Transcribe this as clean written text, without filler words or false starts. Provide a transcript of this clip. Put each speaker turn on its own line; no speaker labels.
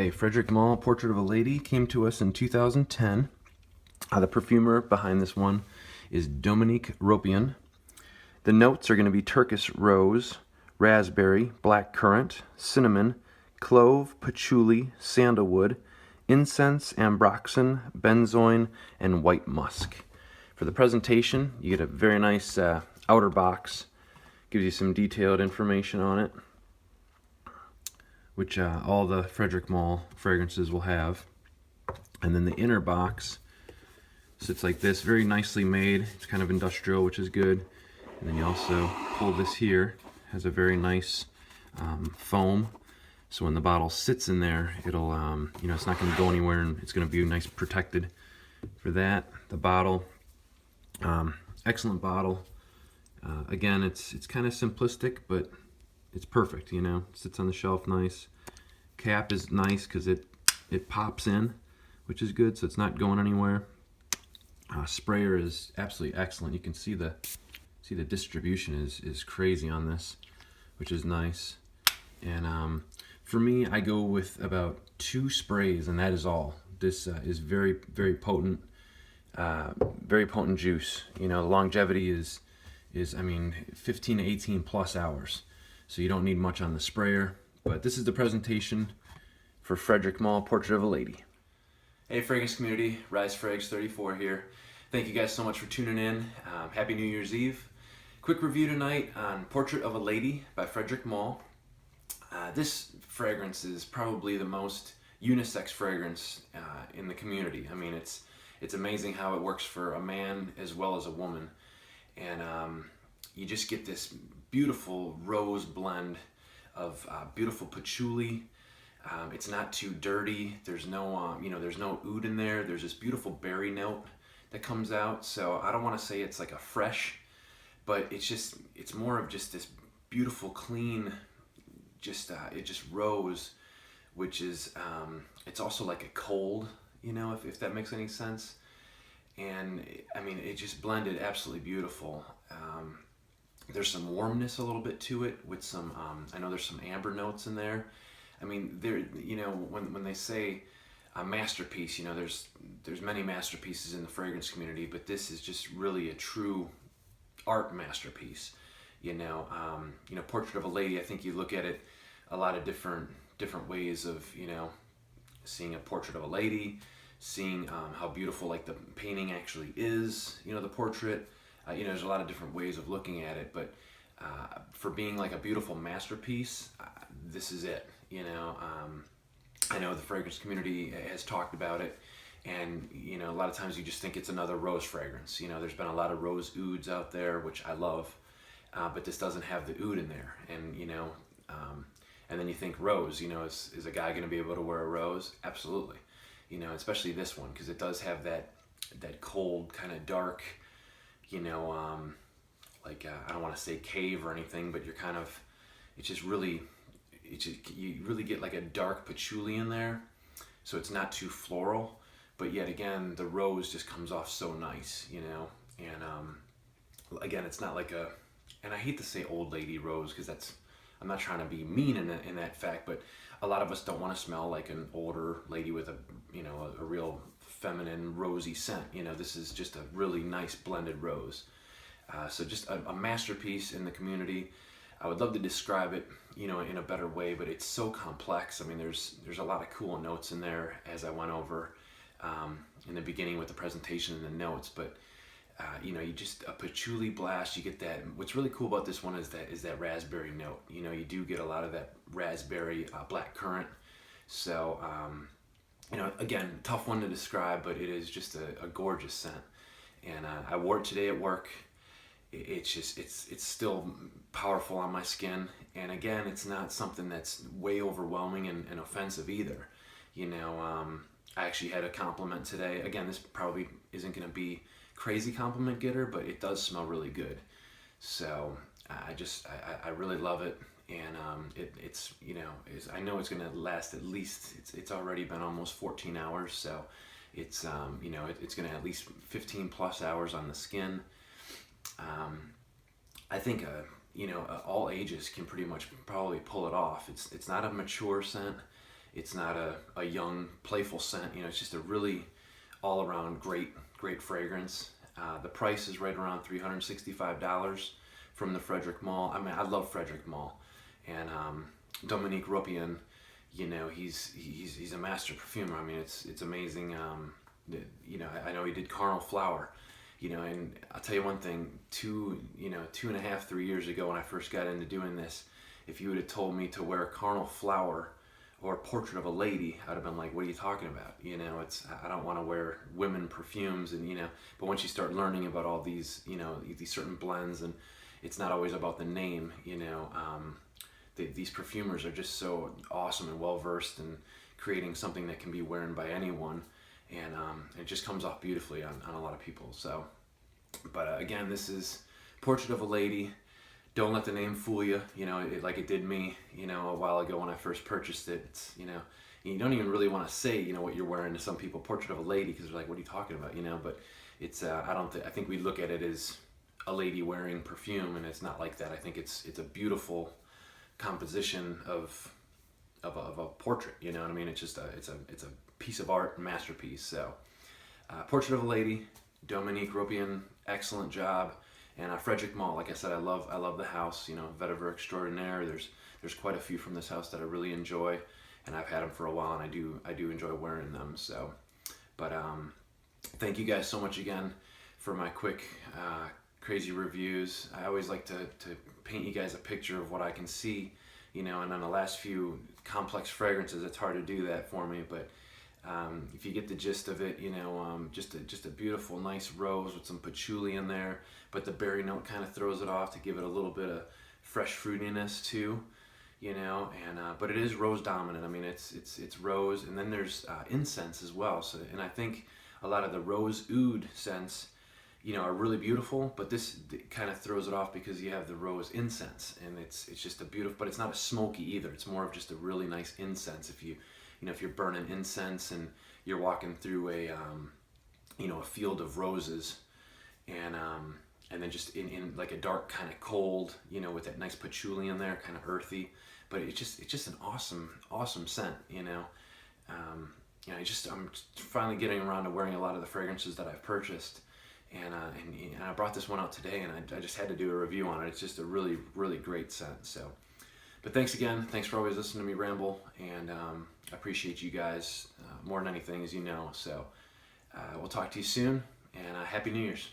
Okay, Frederic Malle, Portrait of a Lady, came to us in 2010. The perfumer behind this one is Dominique Ropian. The notes are going to be Turkish rose, raspberry, black currant, cinnamon, clove, patchouli, sandalwood, incense, ambroxan, benzoin, and white musk. For the presentation, you get a very nice outer box. Gives you some detailed information on it, which all the Frederic Malle fragrances will have. And then the inner box sits like this, very nicely made. It's kind of industrial, which is good. And then you also pull this here, has a very nice foam. So when the bottle sits in there, it'll, it's not going to go anywhere, and it's going to be nice protected for that. The bottle, excellent bottle. Again, it's kind of simplistic, but it's perfect, It sits on the shelf nice. Cap is nice because it pops in, which is good, so it's not going anywhere. Sprayer is absolutely excellent. You can see the distribution is crazy on this, which is nice. And for me, I go with about 2 sprays, and that is all. This is very, very potent juice. The longevity is 15 to 18 plus hours. So you don't need much on the sprayer. But this is the presentation for Frederic Malle, Portrait of a Lady. Hey fragrance community, Rise Frags 34 here. Thank you guys so much for tuning in. Happy New Year's Eve. Quick review tonight on Portrait of a Lady by Frederic Malle. This fragrance is probably the most unisex fragrance in the community. It's amazing how it works for a man as well as a woman. And you just get this beautiful rose blend of beautiful patchouli. It's not too dirty. There's no there's no oud in there. There's this beautiful berry note that comes out. So I don't want to say it's like a fresh, but it's more of just this beautiful, clean, it just rose, which is it's also like a cold, if that makes any sense. And it just blended absolutely beautiful. There's some warmness a little bit to it with some, I know there's some amber notes in there. When they say a masterpiece, there's many masterpieces in the fragrance community, but this is just really a true art masterpiece. Portrait of a Lady, I think you look at it a lot of different ways of, seeing a portrait of a lady, seeing how beautiful like the painting actually is, the portrait. There's a lot of different ways of looking at it, but for being like a beautiful masterpiece, this is it. I know the fragrance community has talked about it, and a lot of times you just think it's another rose fragrance. There's been a lot of rose ouds out there, which I love, but this doesn't have the oud in there. And then you think rose, is a guy going to be able to wear a rose? Absolutely. Especially this one, because it does have that cold, kind of dark, I don't want to say cave or anything, but you're kind of, you really get like a dark patchouli in there, so it's not too floral, but yet again, the rose just comes off so nice, and again, it's not like and I hate to say old lady rose, because I'm not trying to be mean in that fact, but a lot of us don't want to smell like an older lady with a real feminine rosy scent. This is just a really nice blended rose. So just a masterpiece in the community. I would love to describe it, in a better way, but it's so complex. There's a lot of cool notes in there, as I went over in the beginning with the presentation and the notes, but you just a patchouli blast. You get that. What's really cool about this one is that raspberry note. You do get a lot of that raspberry, black currant. So again, tough one to describe, but it is just a gorgeous scent. And I wore it today at work. It's still powerful on my skin. And again, it's not something that's way overwhelming and offensive either. I actually had a compliment today. Again, this probably isn't going to be crazy compliment getter, but it does smell really good. So I really love it. And I know it's going to last at least, it's already been almost 14 hours. So it's going to at least 15 plus hours on the skin. I think all ages can pretty much probably pull it off. It's not a mature scent. It's not a young, playful scent. You know, it's just a really all around great fragrance. The price is right around $365 from the Frederic Malle. I mean, I love Frederic Malle, and Dominique Ropian. You know, he's a master perfumer. I mean, it's amazing. You know, I know he did Carnal Flower. You know, and I'll tell you one thing. 2.5, 3 years ago, when I first got into doing this, if you would have told me to wear Carnal Flower or Portrait of a Lady, I'd have been like, what are you talking about? You know, I don't want to wear women perfumes, and, you know, but once you start learning about all these, you know, these certain blends, and it's not always about the name, you know, these perfumers are just so awesome and well-versed in creating something that can be worn by anyone, and it just comes off beautifully on a lot of people. So, but again, this is Portrait of a Lady. Don't let the name fool you, you know, like it did me, you know, a while ago when I first purchased it. It's, you know, you don't even really want to say, you know, what you're wearing to some people, Portrait of a Lady, because they're like, what are you talking about, you know? But it's, I think we look at it as a lady wearing perfume, and it's not like that. I think it's a beautiful composition of a portrait, you know what I mean? It's just it's a piece of art, masterpiece. So, Portrait of a Lady, Dominique Ropian, excellent job. And Frederic Malle, like I said, I love the house. You know, vetiver extraordinaire. There's quite a few from this house that I really enjoy, and I've had them for a while, and I do enjoy wearing them. So, but thank you guys so much again for my quick crazy reviews. I always like to paint you guys a picture of what I can see, you know. And on the last few complex fragrances, it's hard to do that for me, but if you get the gist of it, you know, just a beautiful, nice rose with some patchouli in there, but the berry note kind of throws it off to give it a little bit of fresh fruitiness too, you know. And but it is rose dominant. I mean, it's rose, and then there's incense as well. So, and I think a lot of the rose oud scents, you know, are really beautiful, but this kind of throws it off because you have the rose incense, and it's just a beautiful, but it's not a smoky either. It's more of just a really nice incense. You know, if you're burning incense and you're walking through a you know, a field of roses, and then just in like a dark kind of cold, you know, with that nice patchouli in there, kind of earthy, but it's just an awesome scent, you know. You know, I'm finally getting around to wearing a lot of the fragrances that I've purchased, and I brought this one out today, and I just had to do a review on it. It's just a really great scent. So, but thanks again. Thanks for always listening to me ramble, and I appreciate you guys more than anything, as you know. So we'll talk to you soon, and Happy New Year's.